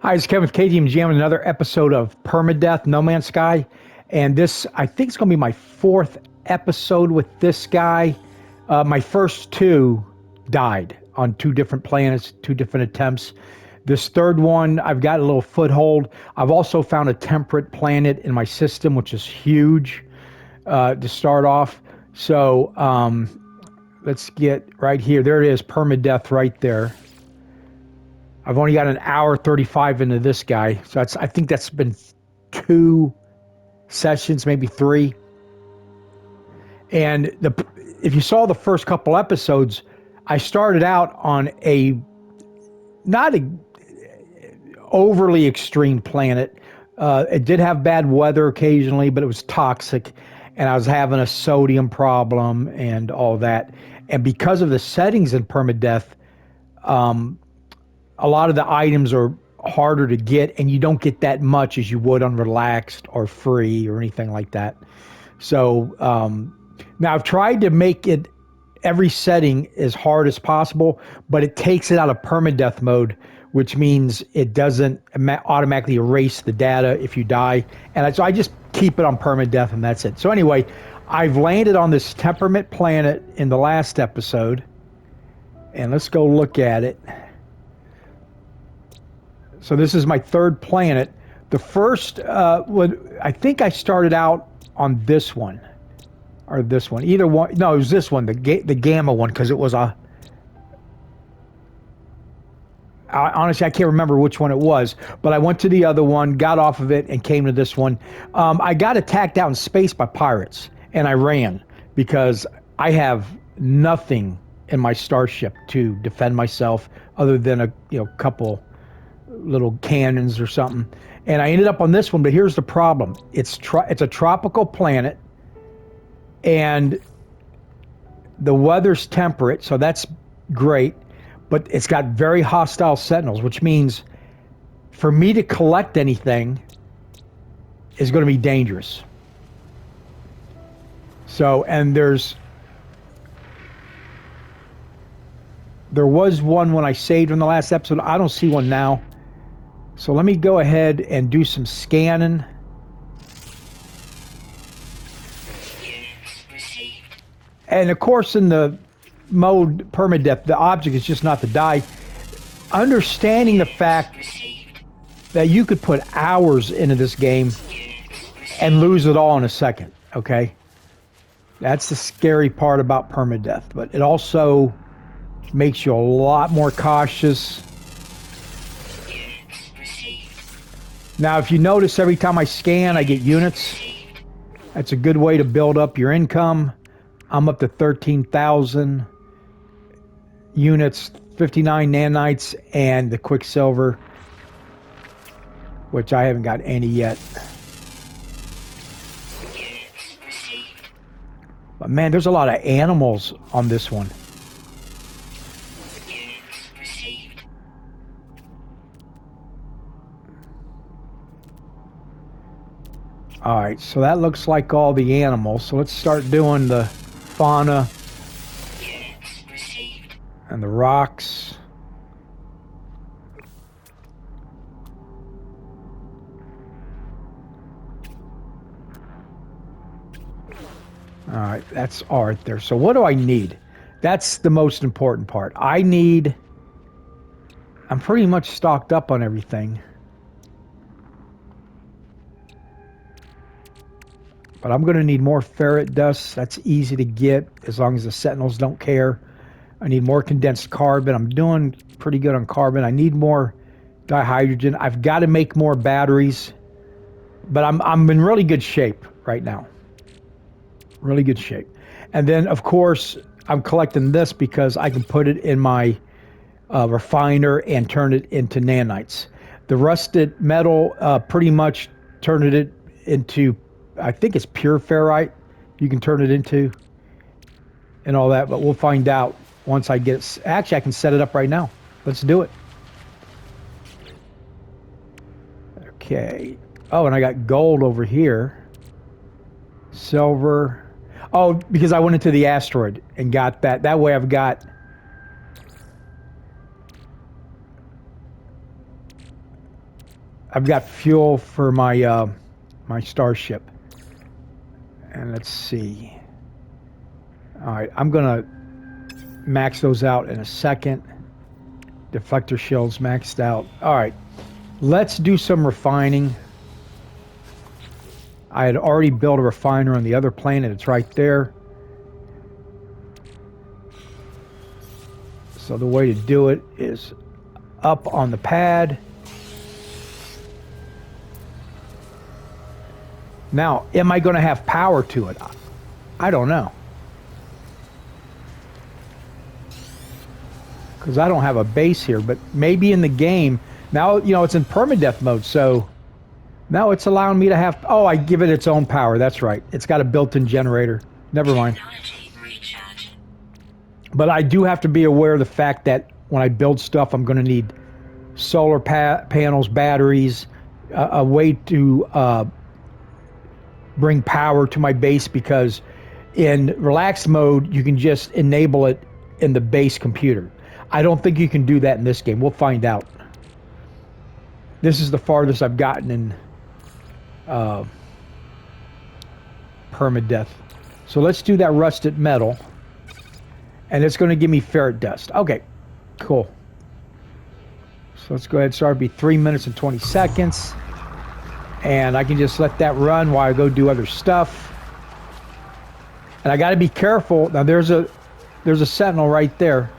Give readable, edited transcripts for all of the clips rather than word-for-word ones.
Hi, it's Kevin with KGM jamming another episode of Permadeath, No Man's Sky. And this, I think, is going to be my fourth episode with this guy. My first two died on two different planets, two different attempts. This third one, I've got a little foothold. I've also found a temperate planet in my system, which is huge to start off. So let's get right here. There it is, Permadeath right there. I've only got an hour 35 into this guy, so I think that's been 2 sessions, maybe 3. And if you saw the first couple episodes, I started out on a not a overly extreme planet. It did have bad weather occasionally, but it was toxic, and I was having a sodium problem and all that. And because of the settings in Permadeath, a lot of the items are harder to get, and you don't get that much as you would on Relaxed or Free or anything like that. So now I've tried to make it every setting as hard as possible, but it takes it out of permadeath mode, which means it doesn't automatically erase the data if you die. And so I just keep it on permadeath, and that's it. So anyway, I've landed on this temperament planet in the last episode, and let's go look at it. So this is my third planet. The first, I think I started out on this one, or this one. Either one. No, it was this one, the gamma one, because it was honestly, I can't remember which one it was, but I went to the other one, got off of it, and came to this one. I got attacked out in space by pirates, and I ran because I have nothing in my starship to defend myself other than a couple little cannons or something, and I ended up on this one. But here's the problem: it's a tropical planet, and the weather's temperate, so that's great, but it's got very hostile Sentinels, which means for me to collect anything is going to be dangerous. So, and there was one when I saved in the last episode. I don't see one now. So let me go ahead and do some scanning. And of course, in the mode permadeath, the object is just not to die. Understanding the fact that you could put hours into this game and lose it all in a second, okay? That's the scary part about permadeath, but it also makes you a lot more cautious. Now, if you notice, every time I scan, I get units. That's a good way to build up your income. I'm up to 13,000 units, 59 nanites, and the Quicksilver, which I haven't got any yet. But man, there's a lot of animals on this one. All right, so that looks like all the animals. So let's start doing the fauna and the rocks. All right, that's art there. So what do I need? That's the most important part. I'm pretty much stocked up on everything. But I'm going to need more ferret dust. That's easy to get as long as the Sentinels don't care. I need more condensed carbon. I'm doing pretty good on carbon. I need more dihydrogen. I've got to make more batteries. But I'm in really good shape right now. Really good shape. And then, of course, I'm collecting this because I can put it in my refiner and turn it into nanites. The rusted metal pretty much turned it into, I think it's pure ferrite you can turn it into and all that, but we'll find out once I get it. Actually, I can set it up right now. Let's do it. Okay. Oh, and I got gold over here. Silver. Oh, because I went into the asteroid and got that. That way I've got I've got fuel for my my starship. And let's see. All right, I'm gonna max those out in a second. Deflector shields maxed out. All right, let's do some refining. I had already built a refiner on the other planet. It's right there. So the way to do it is up on the pad. Now, am I going to have power to it? I don't know. Because I don't have a base here, but maybe in the game. Now, you know, it's in permadeath mode, so now it's allowing me to have... Oh, I give it its own power. That's right. It's got a built-in generator. Never mind. But I do have to be aware of the fact that when I build stuff, I'm going to need solar panels, batteries, a way to bring power to my base, because in relaxed mode, you can just enable it in the base computer. I don't think you can do that in this game. We'll find out. This is the farthest I've gotten in permadeath. So let's do that rusted metal. And it's going to give me ferret dust. Okay, cool. So let's go ahead and start. It'll be 3 minutes and 20 seconds. And I can just let that run while I go do other stuff. And I got to be careful. Now there's a sentinel right there.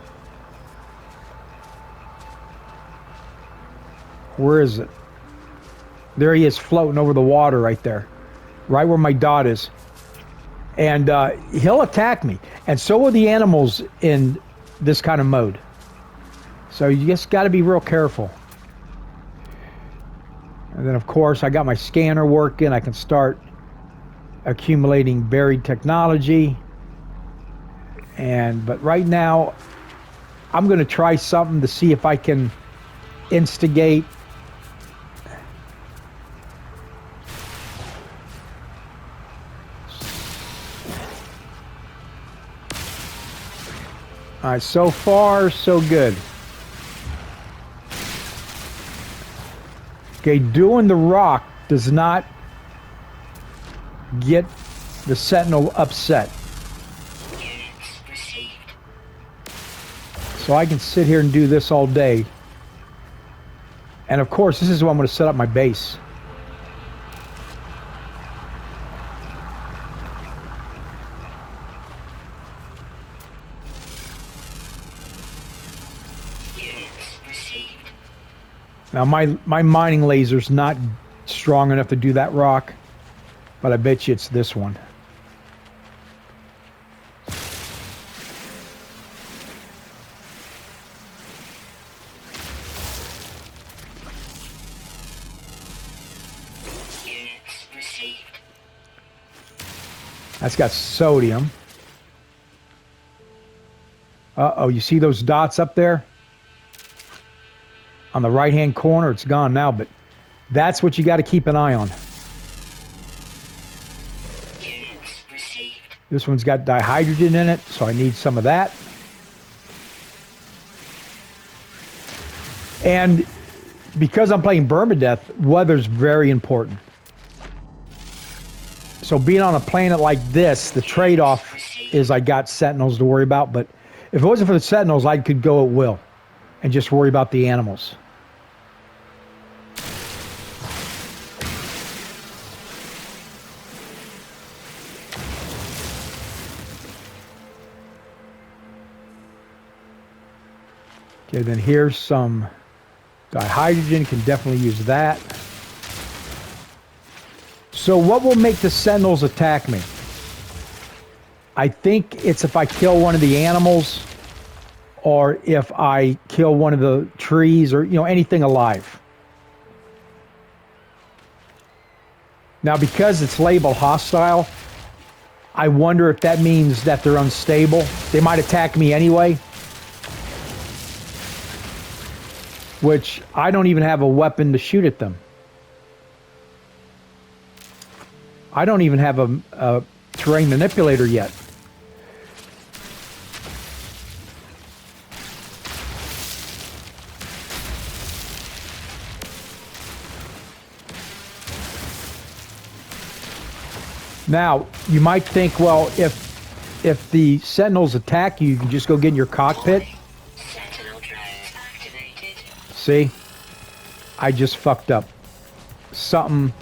Where is it? There he is, floating over the water right there. Right where my dot is. And he'll attack me. And so will the animals in this kind of mode. So you just got to be real careful. And then, of course, I got my scanner working. I can start accumulating buried technology. But right now, I'm going to try something to see if I can instigate. All right, so far, so good. Okay, doing the rock does not get the Sentinel upset. So I can sit here and do this all day. And of course, this is where I'm going to set up my base. Now my mining laser's not strong enough to do that rock, but I bet you it's this one. That's got sodium. Uh-oh, you see those dots up there? On the right-hand corner, it's gone now, but that's what you got to keep an eye on. This one's got dihydrogen in it, so I need some of that. And because I'm playing Permadeath, weather's very important. So being on a planet like this, the trade-off is I got Sentinels to worry about, but if it wasn't for the Sentinels, I could go at will and just worry about the animals. Okay, then here's some dihydrogen. Can definitely use that. So what will make the Sentinels attack me? I think it's if I kill one of the animals, or if I kill one of the trees, or anything alive. Now, because it's labeled hostile, I wonder if that means that they're unstable. They might attack me anyway. Which I don't even have a weapon to shoot at them. I don't even have a terrain manipulator yet. Now, you might think, well, if the Sentinels attack you, you can just go get in your cockpit. Sentinel drones activated. See? I just fucked up. Something.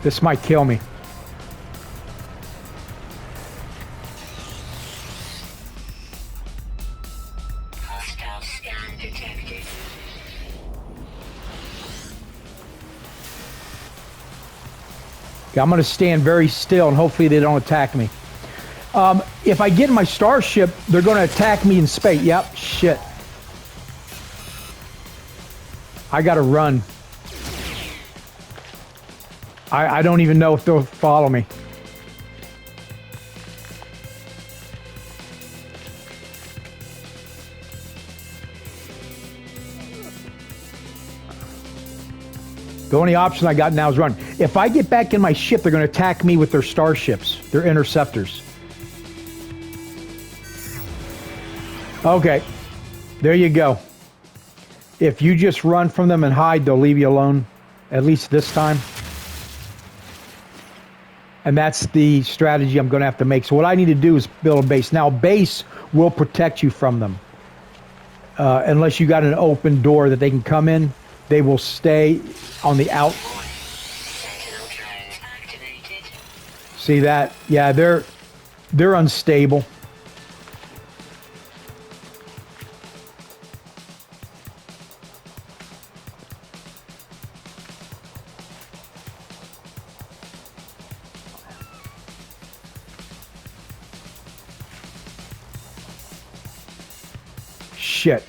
This might kill me. Hostile scan detected. Okay, I'm going to stand very still and hopefully they don't attack me. If I get in my starship, they're going to attack me in space. Yep, shit. I got to run. I don't even know if they'll follow me. The only option I got now is run. If I get back in my ship, they're going to attack me with their starships, their interceptors. Okay, there you go. If you just run from them and hide, they'll leave you alone, at least this time. And that's the strategy I'm going to have to make. So what I need to do is build a base. Now, a base will protect you from them. Unless you got an open door that they can come in, they will stay on the out. Sentinel drones activated. See that? Yeah, they're unstable. Shit.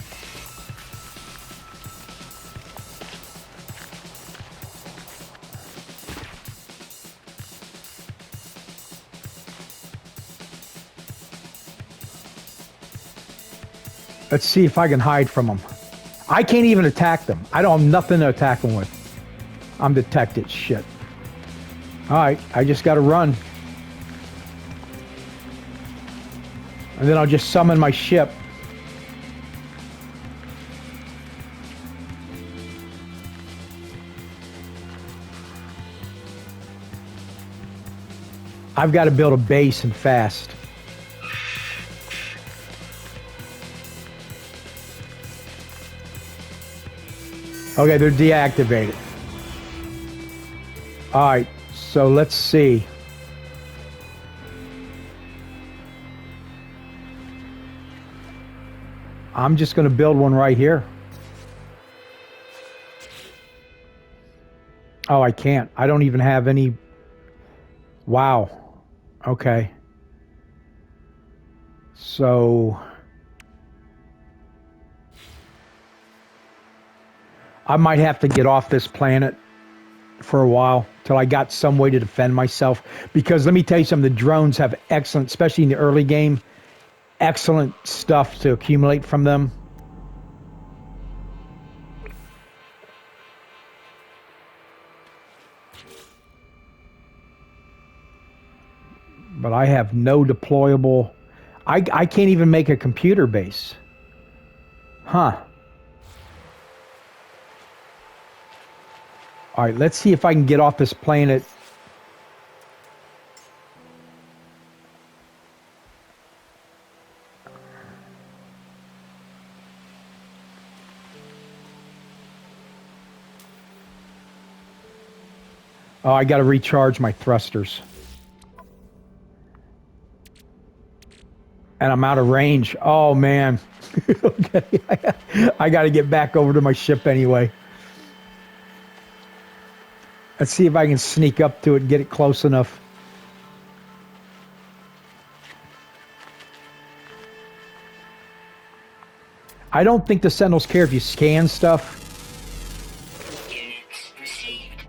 Let's see if I can hide from them. I can't even attack them. I don't have nothing to attack them with. I'm detected. Shit. Alright, I just gotta run. And then I'll just summon my ship. I've got to build a base and fast. Okay, they're deactivated. All right, so let's see. I'm just going to build one right here. Oh, I can't. I don't even have any. Wow. Okay. So I might have to get off this planet for a while till I got some way to defend myself. Because let me tell you something, the drones have excellent, especially in the early game, excellent stuff to accumulate from them. But I have no deployable. I can't even make a computer base. Huh. All right, let's see if I can get off this planet. Oh, I got to recharge my thrusters. And I'm out of range. Oh, man. Okay, I got to get back over to my ship anyway. Let's see if I can sneak up to it and get it close enough. I don't think the Sentinels care if you scan stuff. Units received.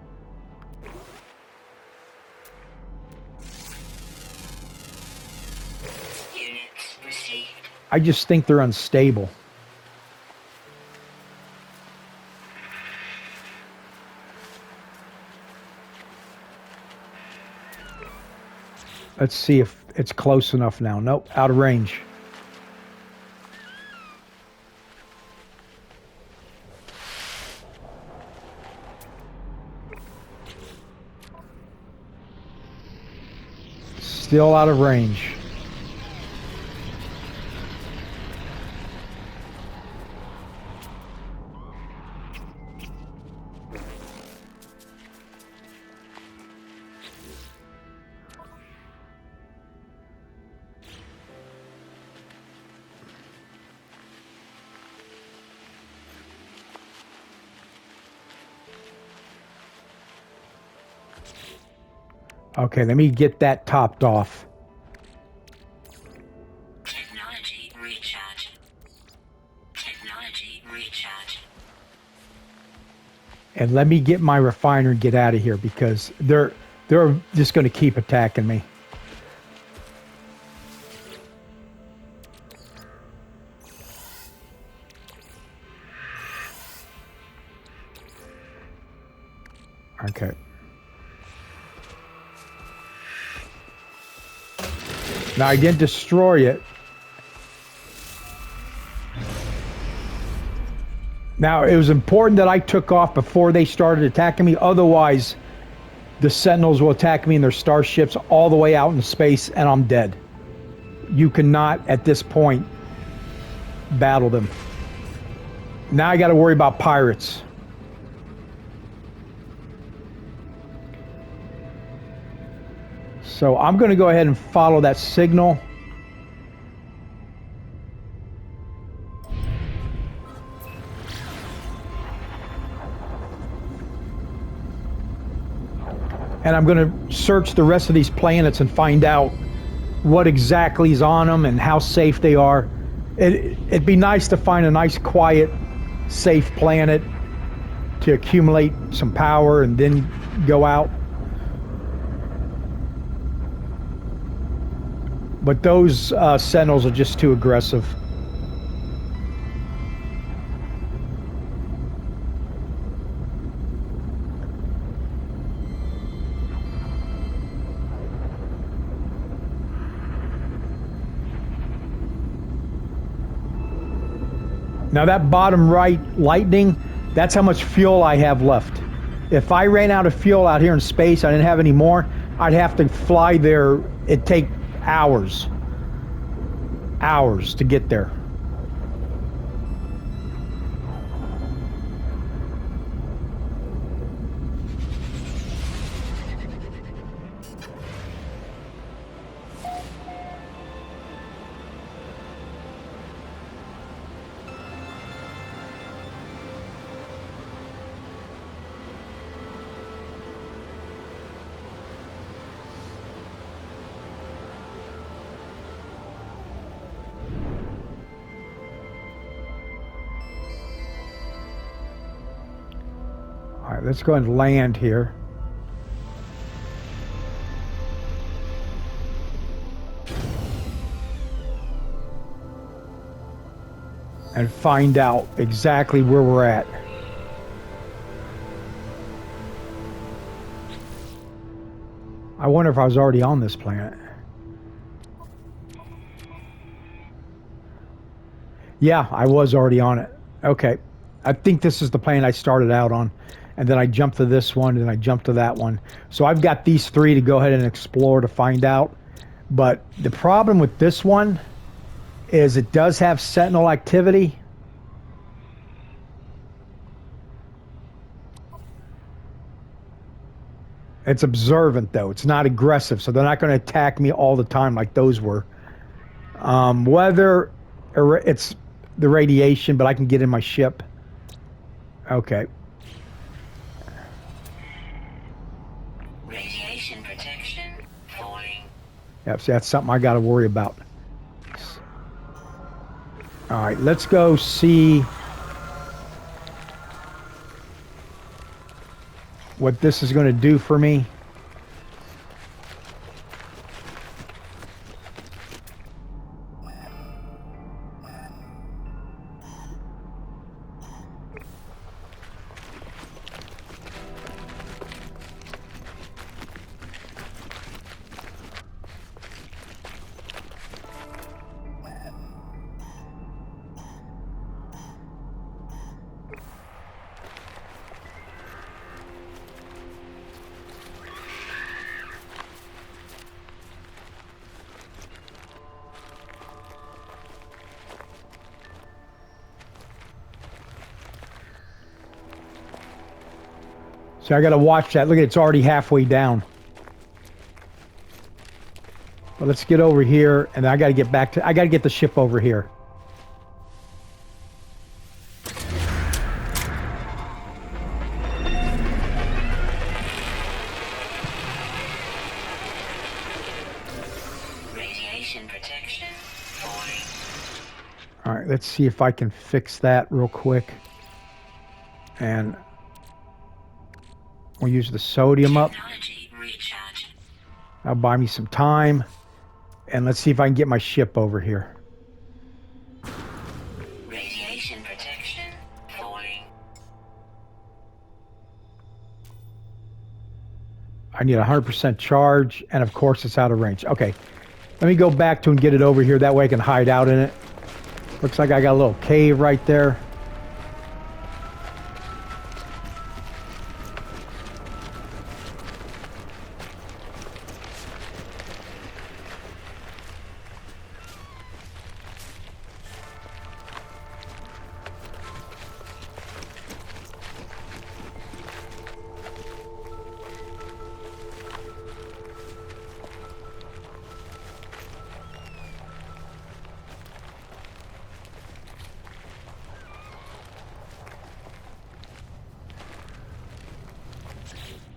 Units received. I just think they're unstable. Let's see if it's close enough now. Nope, out of range. Still out of range. Okay, let me get that topped off. Technology recharge. Technology recharge. And let me get my refiner and get out of here because they're just going to keep attacking me. Okay. Now I didn't destroy it. Now it was important that I took off before they started attacking me. Otherwise, the Sentinels will attack me in their starships all the way out in space and I'm dead. You cannot, at this point, battle them. Now I got to worry about pirates. So I'm going to go ahead and follow that signal. And I'm going to search the rest of these planets and find out what exactly is on them and how safe they are. It'd be nice to find a nice, quiet, safe planet to accumulate some power and then go out. But those Sentinels are just too aggressive. Now that bottom right lightning, that's how much fuel I have left. If I ran out of fuel out here in space, I didn't have any more, I'd have to fly there. It'd take hours to get there. All right, let's go and land here. And find out exactly where we're at. I wonder if I was already on this planet. Yeah, I was already on it. Okay. I think this is the planet I started out on. And then I jumped to this one, and I jumped to that one. So I've got these three to go ahead and explore to find out. But the problem with this one is it does have Sentinel activity. It's observant, though. It's not aggressive, so they're not going to attack me all the time like those were. Whether it's the radiation, but I can get in my ship. Okay. Radiation protection falling. Yep, so that's something I got to worry about. All right, let's go see what this is going to do for me. So I got to watch that. Look at it, it's already halfway down. But let's get over here, and I got to get back to... I got to get the ship over here. Radiation protection falling. All right, let's see if I can fix that real quick. And we'll use the sodium up. Technology recharge. That'll buy me some time. And let's see if I can get my ship over here. Radiation protection falling. I need 100% charge, and of course it's out of range. Okay, let me go back to and get it over here. That way I can hide out in it. Looks like I got a little cave right there.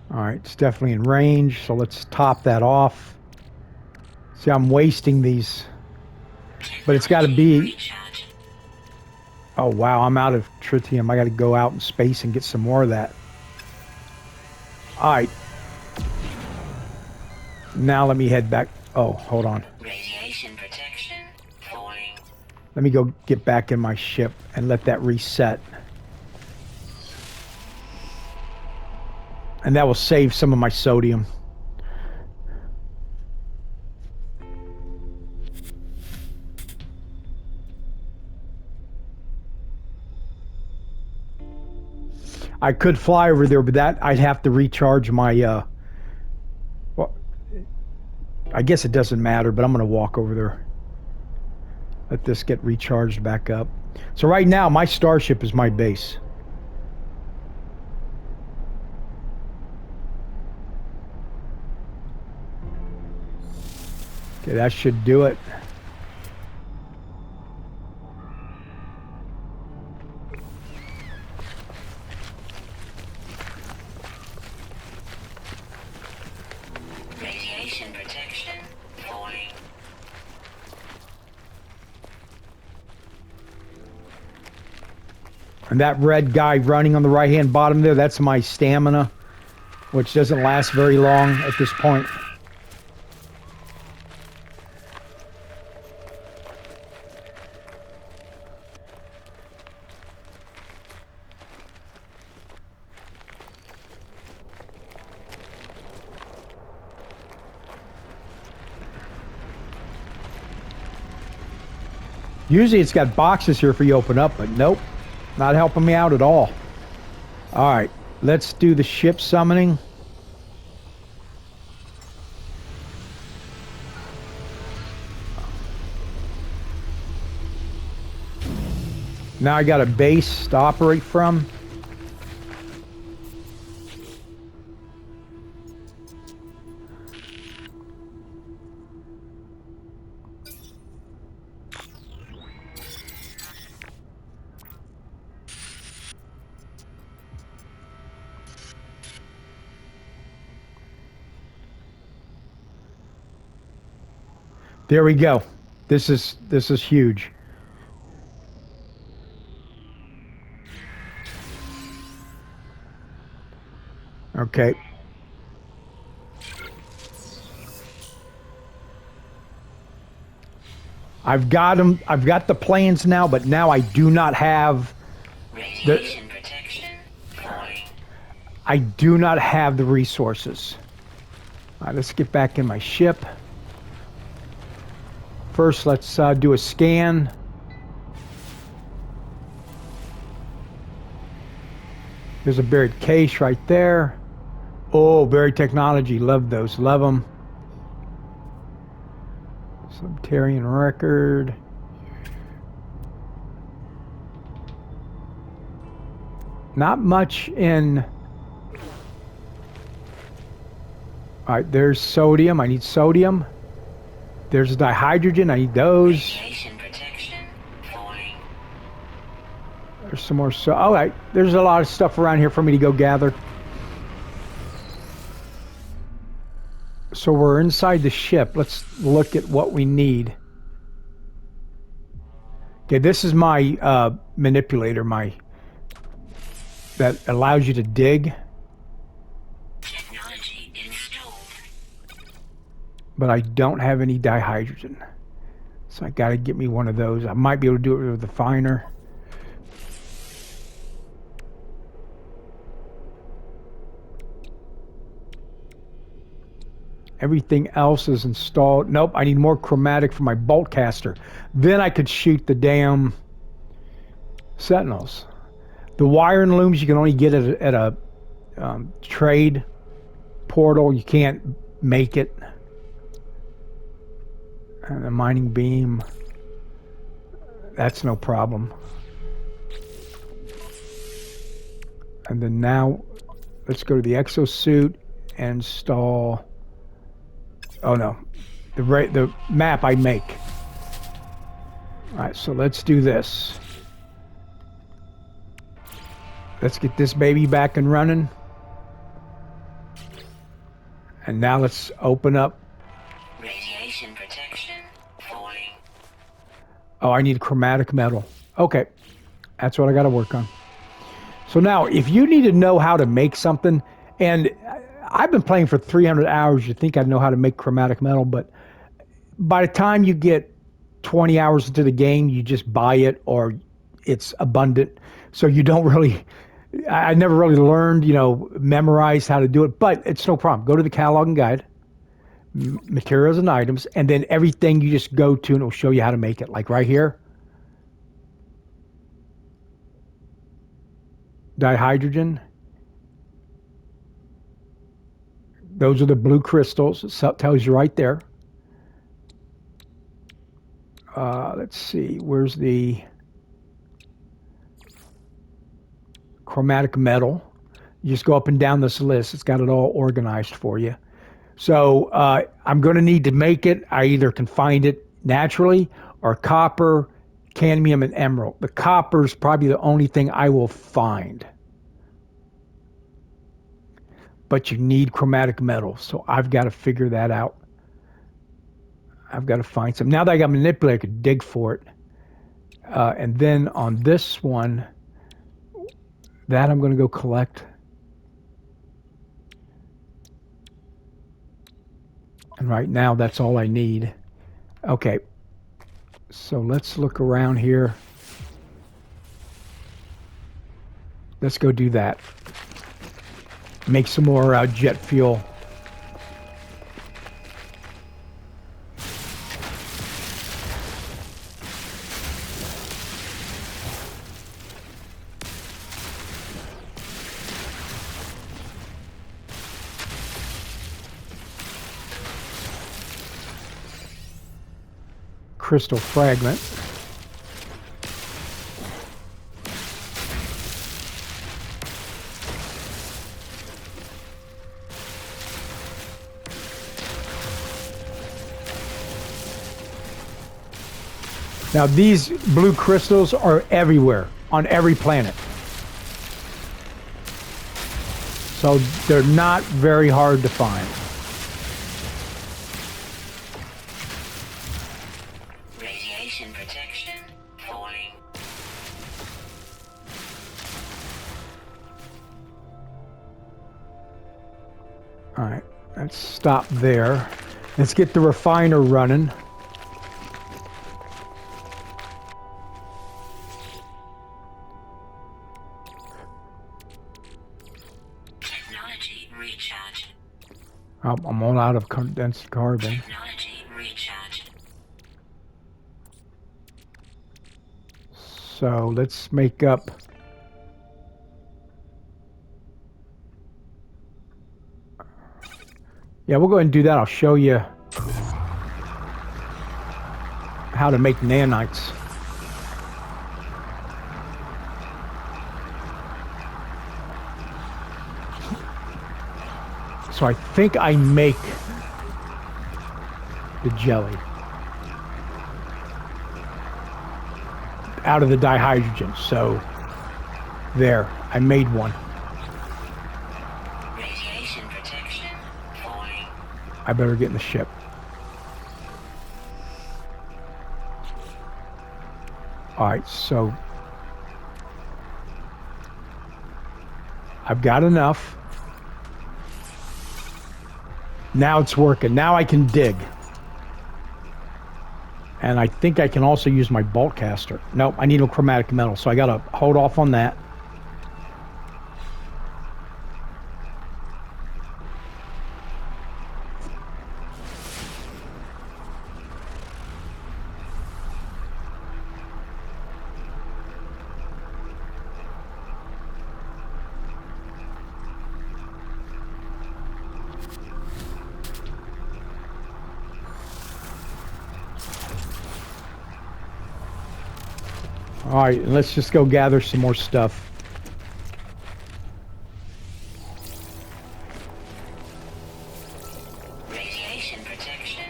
All right, it's definitely in range, so let's top that off. See, I'm wasting these, but it's got to be... Recharge. Oh, wow, I'm out of tritium. I got to go out in space and get some more of that. All right. Now let me head back. Oh, hold on. Radiation protection falling. Let me go get back in my ship and let that reset. And that will save some of my sodium. I could fly over there, but that I'd have to recharge my well, I guess it doesn't matter, but I'm going to walk over there. Let this get recharged back up. So right now my starship is my base. Okay, that should do it. Radiation protection falling. And that red guy running on the right-hand bottom there, that's my stamina, which doesn't last very long at this point. Usually it's got boxes here for you to open up, but nope. Not helping me out at all. Alright, let's do the ship summoning. Now I got a base to operate from. There we go. This is huge. Okay. I've got them. I've got the planes now, but now I do not have Radiation protection falling. I do not have the resources. All right, let's get back in my ship. First, let's do a scan. There's a buried cache right there. Oh, buried technology. Love those. Love them. Subterranean record. Not much in All right, there's sodium. I need sodium. There's dihydrogen. I need those. Radiation protection falling. There's some more. So, all right, there's a lot of stuff around here for me to go gather. So we're inside the ship. Let's look at what we need. Okay, this is my manipulator, that allows you to dig. Technology installed. But I don't have any dihydrogen. So I gotta get me one of those. I might be able to do it with the finer. Everything else is installed. Nope, I need more chromatic for my bolt caster. Then I could shoot the damn Sentinels. The wire and looms you can only get at a trade portal. You can't make it. And the mining beam, that's no problem. And then now, let's go to the exosuit and install. Oh no, the map I make. All right, so let's do this. Let's get this baby back and running. And now let's open up. Radiation protection falling. Oh, I need chromatic metal. Okay, that's what I got to work on. So now, if you need to know how to make something, and I've been playing for 300 hours, you think I know how to make chromatic metal, but by the time you get 20 hours into the game, you just buy it or it's abundant. So you don't really, I never really learned, memorize how to do it, but it's no problem. Go to the catalog and guide, materials and items, and then everything you just go to and it'll show you how to make it. Like right here, dihydrogen. Those are the blue crystals. It tells you right there. Let's see, where's the chromatic metal? You just go up and down this list. It's got it all organized for you. So I'm going to need to make it. I either can find it naturally or copper, cadmium, and emerald. The copper is probably the only thing I will find. But you need chromatic metal, so I've got to figure that out. I've got to find some. Now that I got manipulator, I could dig for it. And then on this one, that I'm going to go collect. And right now, that's all I need. Okay, so let's look around here. Let's go do that. Make some more jet fuel. Crystal fragment. Now these blue crystals are everywhere, on every planet. So they're not very hard to find. Radiation protection falling. All right, let's stop there. Let's get the refiner running. Technology recharge. I'm all out of condensed carbon. Technology recharge. So let's make up. Yeah, we'll go ahead and do that. I'll show you how to make nanites. So I think I make the jelly out of the dihydrogen. So there, I made one. Radiation protection falling. I better get in the ship. All right, so I've got enough. Now it's working. Now I can dig. And I think I can also use my bolt caster. Nope, I need a chromatic metal, so I gotta hold off on that. All right, let's just go gather some more stuff. Radiation protection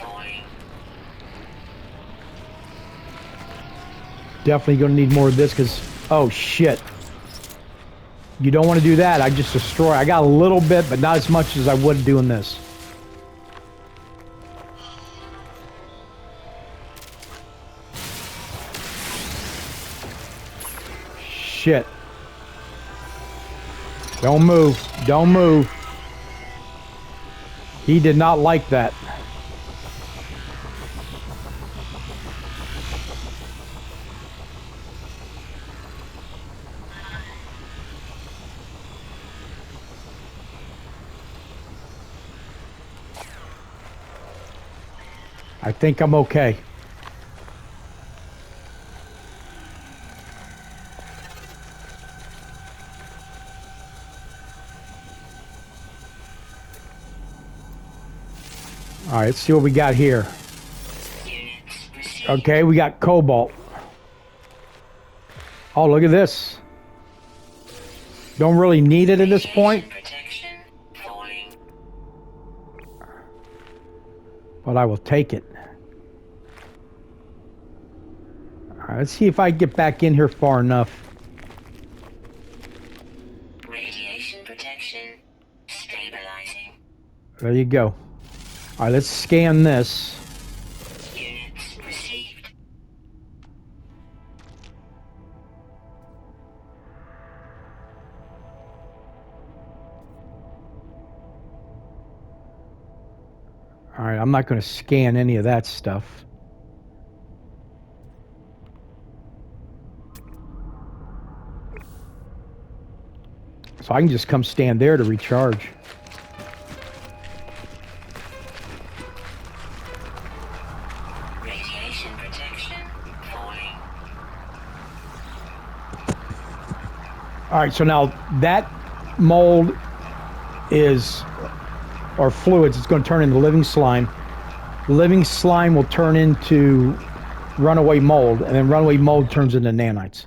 falling. Definitely gonna need more of this because, oh shit. You don't want to do that. I just destroy. I got a little bit, but not as much as I would doing this. Shit. Don't move. Don't move. He did not like that. I think I'm okay. All right, let's see what we got here. Units received. Okay, we got cobalt. Oh, look at this. Don't really need it at this point, Protection falling. but I will take it. All right, let's see if I get back in here far enough. Radiation protection stabilizing. There you go. All right, let's scan this. Units received. All right, I'm not going to scan any of that stuff. So I can just come stand there to recharge. Radiation protection falling. All right, so now that mold is, or fluids, it's going to turn into living slime. Living slime will turn into runaway mold, and then runaway mold turns into nanites.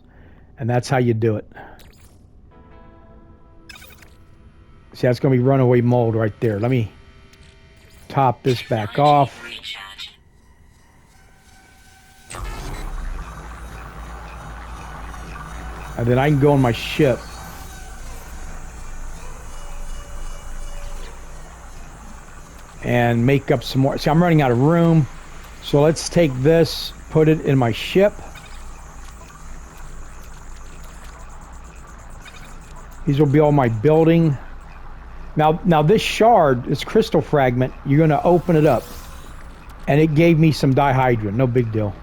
And that's how you do it. See, that's going to be runaway mold right there. Let me top this back off. Recharge. And then I can go on my ship. And make up some more. See, I'm running out of room. So let's take this, put it in my ship. These will be all my building. Now this shard, this crystal fragment, you're going to open it up. And it gave me some dihydrogen. No big deal.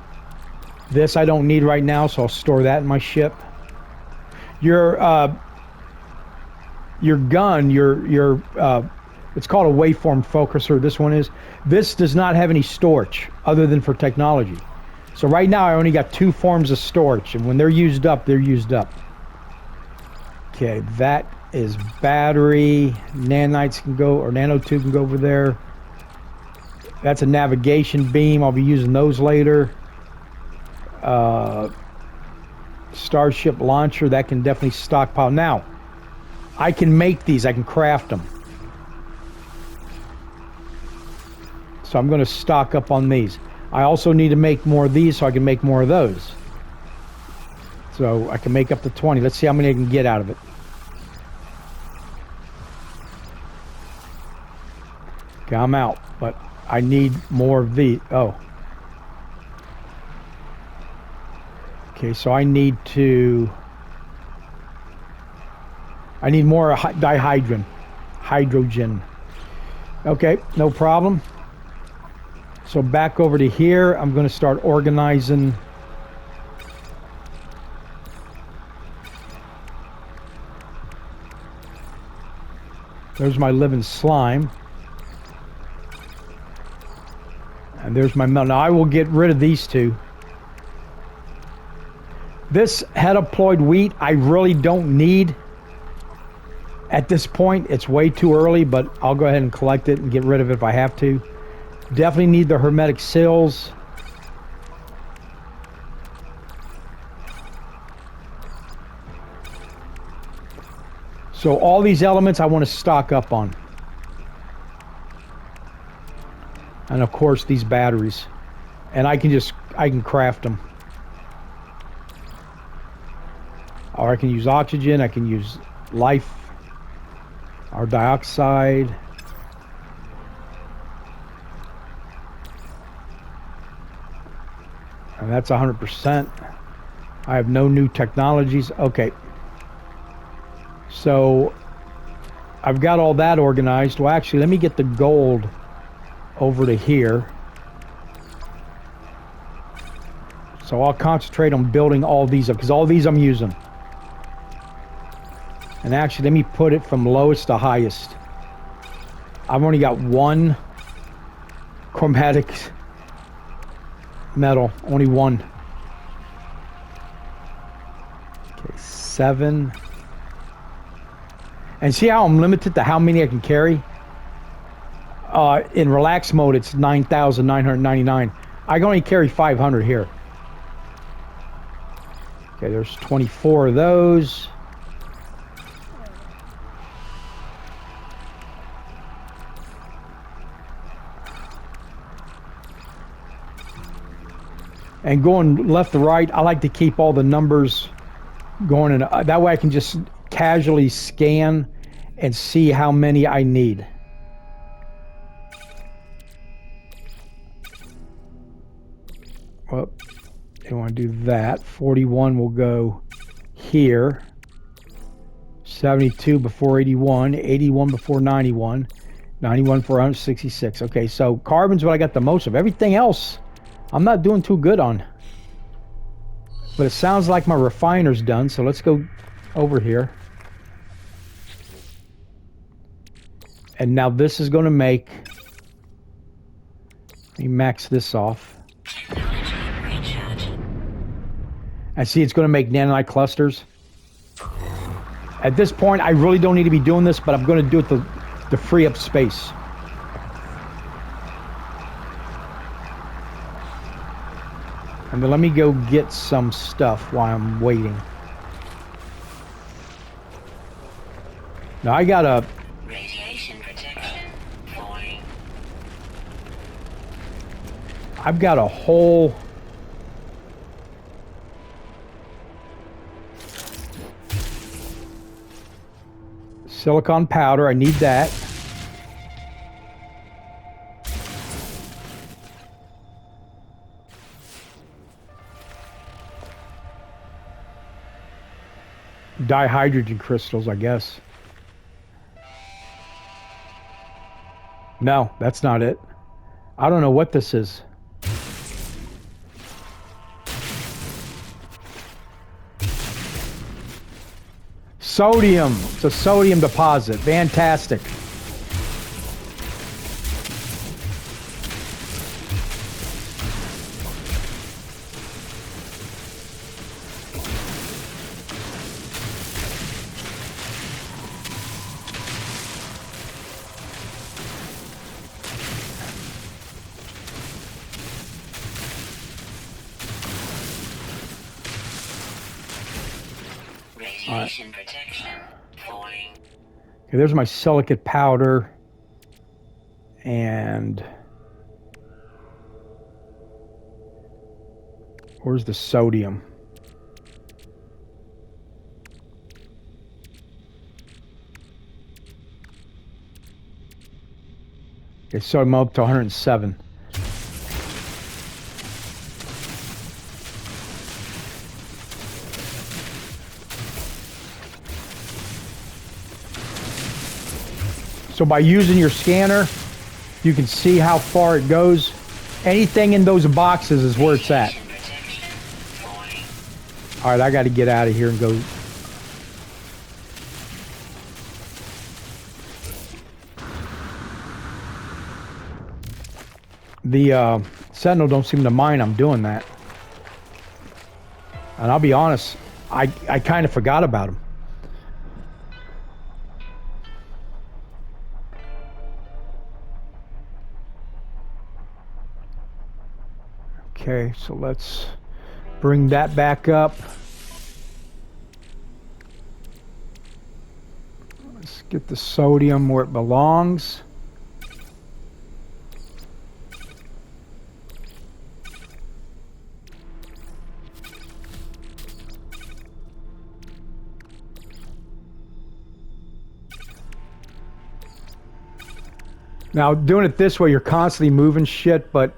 This I don't need right now, so I'll store that in my ship. Your gun, it's called a waveform focuser. This one is. This does not have any storage other than for technology. So right now I only got 2 forms of storage, and when they're used up, they're used up. Okay, that is battery. Nanites can go, or nanotube can go over there. That's a navigation beam. I'll be using those later. Starship launcher, that can definitely stockpile. Now, I can make these. I can craft them. So I'm going to stock up on these. I also need to make more of these so I can make more of those. So I can make up to 20. Let's see how many I can get out of it. Okay, I'm out, but I need more of these. Oh. Okay, so I need more dihydrogen. Hydrogen. Okay, no problem. So back over to here, I'm going to start organizing. There's my living slime. And there's my metal. Now I will get rid of these two. This heptaploid wheat I really don't need at this point. It's way too early, but I'll go ahead and collect it and get rid of it if I have to. Definitely need the hermetic seals. So all these elements I want to stock up on. And of course these batteries. And I can craft them. Or I can use oxygen, I can use life, or dioxide. And that's 100%. I have no new technologies. Okay. So I've got all that organized. Well, actually, let me get the gold over to here. So I'll concentrate on building all these up, because all these I'm using. And actually, let me put it from lowest to highest. I've only got one chromatic metal. Only one. Okay, 7. And see how I'm limited to how many I can carry? In relaxed mode, it's 9,999. I can only carry 500 here. Okay, there's 24 of those. And going left to right, I like to keep all the numbers going, and that way I can just casually scan and see how many I need. Well, you want to do that. 41 will go here. 72 before 81. 81 before 91. 91 for 166. Okay, so carbon's what I got the most of. Everything else I'm not doing too good on. But it sounds like my refiner's done, so let's go over here. And now this is going to make... Let me max this off. I see it's going to make nanite clusters. At this point, I really don't need to be doing this, but I'm going to do it to free up space. And then let me go get some stuff while I'm waiting. Now I got a... Radiation protection falling. I've got a whole... silicon powder. I need that. Dihydrogen crystals, I guess. No, that's not it. I don't know what this is. Sodium. It's a sodium deposit. Fantastic. Radiation protection falling. Okay, there's my silicate powder. And Where's the sodium? Okay, so I'm up to 107. So by using your scanner, you can see how far it goes. Anything in those boxes is where it's at. All right, I got to get out of here and go. The Sentinel don't seem to mind I'm doing that. And I'll be honest, I kind of forgot about him. Okay, so let's bring that back up. Let's get the sodium where it belongs. Now, doing it this way, you're constantly moving shit, but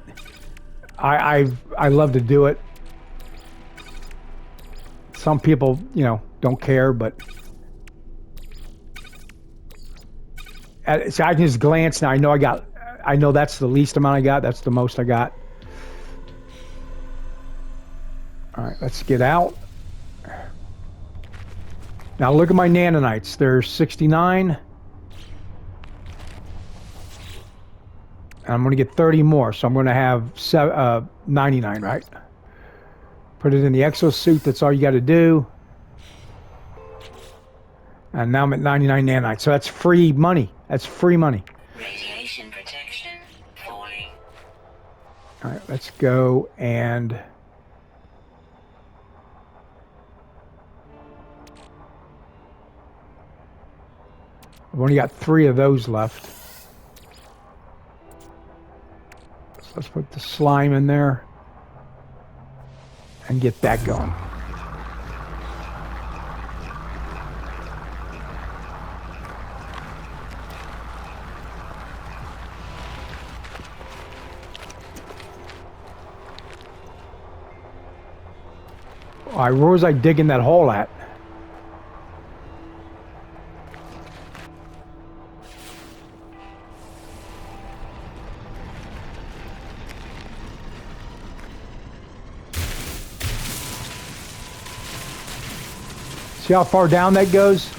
I love to do it. Some people, you know, don't care, but so I can just glance now. I know that's the least amount I got. That's the most I got. All right, let's get out. Now look at my nanonites. There's 69. And I'm going to get 30 more, so I'm going to have 99, right? Put it in the exosuit. That's all you got to do. And now I'm at 99 nanites. So that's free money. That's free money. Radiation protection falling. All right, let's go and... I've only got 3 of those left. So let's put the slime in there and get that going. All right, where was I digging that hole at? See how far down that goes?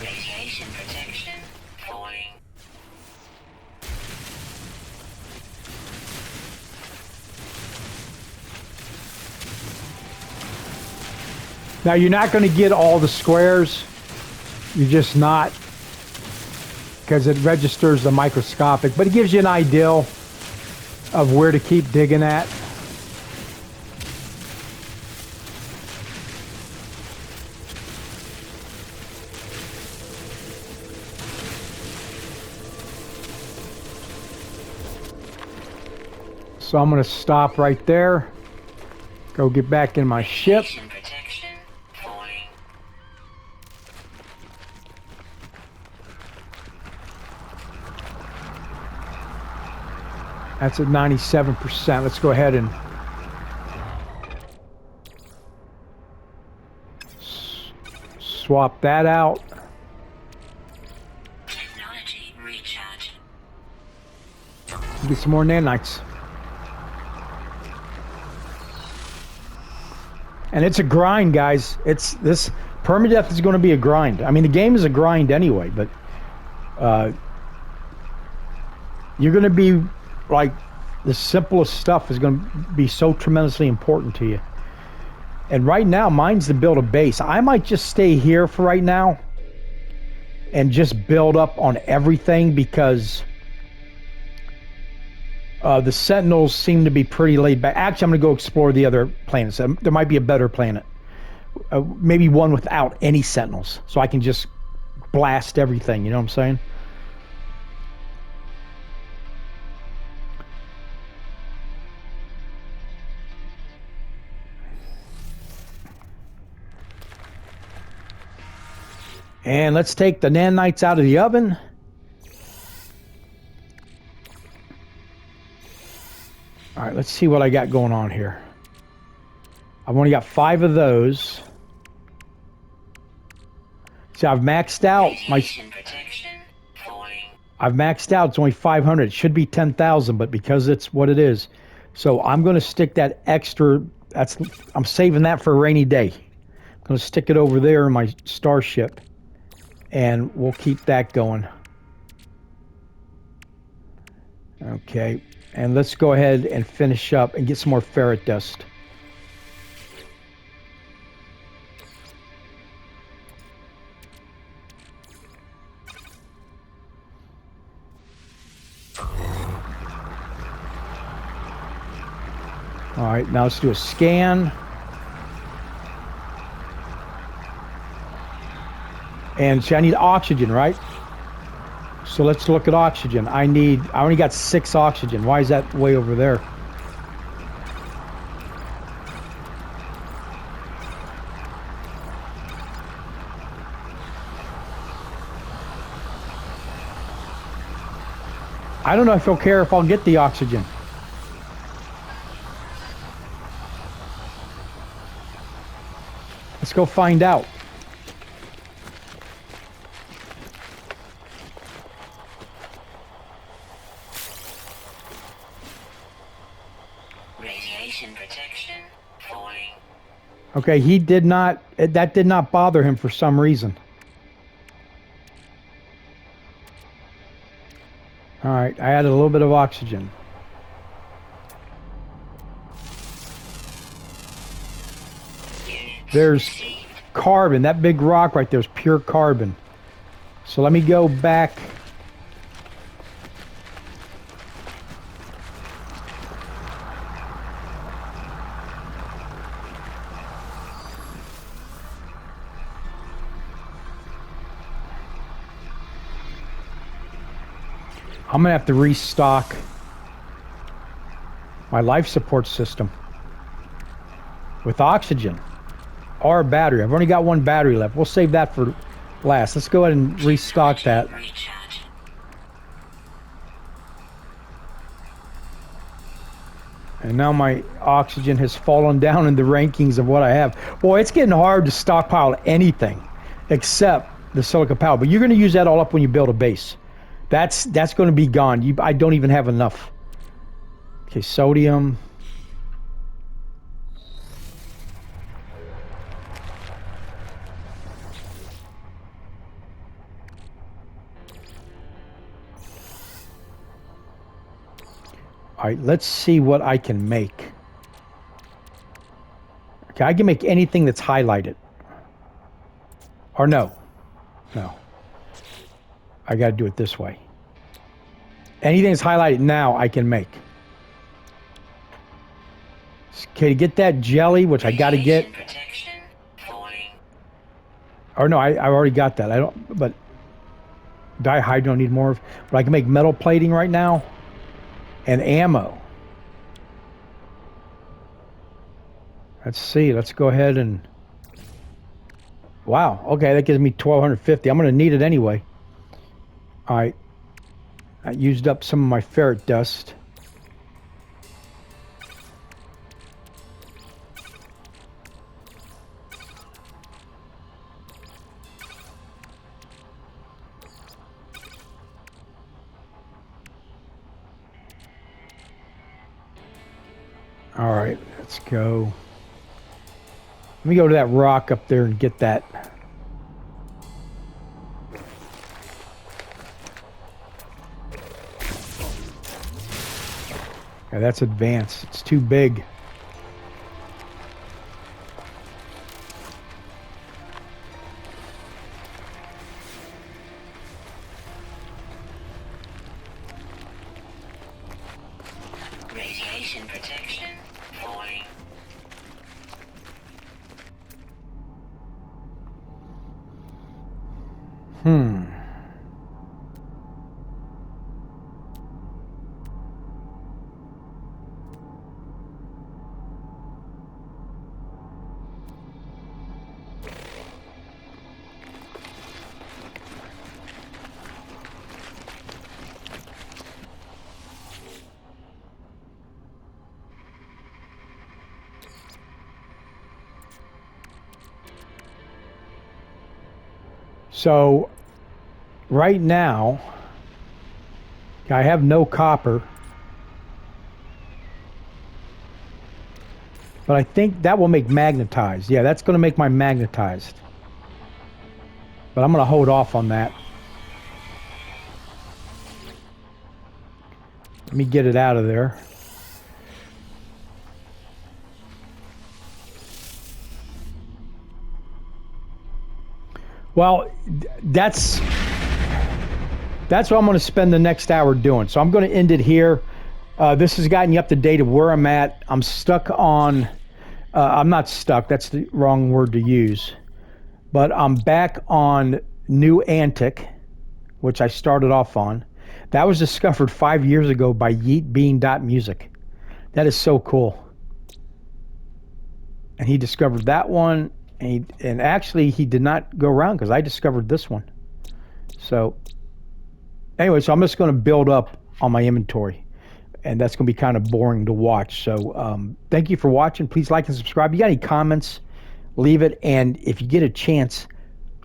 Radiation protection falling. Now you're not going to get all the squares. You're just not, because it registers the microscopic, but it gives you an idea of where to keep digging at. So I'm going to stop right there. Go get back in my ship. Radiation protection falling. That's at 97%. Let's go ahead and swap that out. Technology recharge. Get some more nanites. And it's a grind, guys. This Permadeath is going to be a grind. I mean, the game is a grind anyway, but You're going to be like, the simplest stuff is going to be so tremendously important to you. And right now, mine's to build a base. I might just stay here for right now and just build up on everything because the Sentinels seem to be pretty laid back. Actually, I'm going to go explore the other planets. There might be a better planet. Maybe one without any Sentinels, so I can just blast everything, you know what I'm saying? And let's take the nanites out of the oven. All right, let's see what I got going on here. I've only got 5 of those. See, I've maxed out my... I've maxed out, it's only 500. It should be 10,000, but because it's what it is. So I'm going to stick that extra... I'm saving that for a rainy day. I'm going to stick it over there in my starship. And we'll keep that going. Okay. And let's go ahead and finish up and get some more ferret dust. All right, now let's do a scan. And see, I need oxygen, right? So let's look at oxygen. I only got 6 oxygen. Why is that way over there? I don't know if he'll care if I'll get the oxygen. Let's go find out. Radiation protection falling. Okay, he did not, that did not bother him for some reason. All right, I added a little bit of oxygen. There's carbon. That big rock right there is pure carbon. So let me go back. I'm gonna have to restock my life support system with oxygen or a battery. I've only got 1 battery left. We'll save that for last. Let's go ahead and restock that. And now my oxygen has fallen down in the rankings of what I have. Boy, it's getting hard to stockpile anything except the silica powder. But you're going to use that all up when you build a base. That's going to be gone. I don't even have enough. Okay, sodium. All right, let's see what I can make. Okay, I can make anything that's highlighted. Or no. No. I got to do it this way. Anything that's highlighted now, I can make. Okay, to get that jelly, which I got to get. Or no, I already got that. I don't, but dihydro need more of. But I can make metal plating right now. And ammo. Let's see. Let's go ahead and... Wow. Okay, that gives me 1,250. I'm going to need it anyway. All right. I used up some of my ferret dust. All right, let's go. Let me go to that rock up there and get that. Yeah, that's advanced. It's too big. Radiation protection falling. Hmm. So right now, I have no copper, but I think that will make magnetized. Yeah, that's going to make my magnetized. But I'm going to hold off on that. Let me get it out of there. Well, that's what I'm going to spend the next hour doing. So I'm going to end it here. This has gotten you up to date of where I'm at. I'm stuck on. I'm not stuck. That's the wrong word to use. But I'm back on New Antic, which I started off on. That was discovered 5 years ago by YeetBean.music. That is so cool. And he discovered that one, and actually he did not go around because I discovered this one. So anyway, so I'm just going to build up on my inventory, and that's going to be kind of boring to watch. So thank you for watching. Please like and subscribe. You got any comments, leave it. And if you get a chance,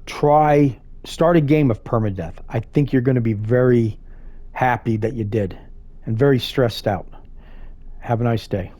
start a game of Permadeath. I think you're going to be very happy that you did and very stressed out. Have a nice day.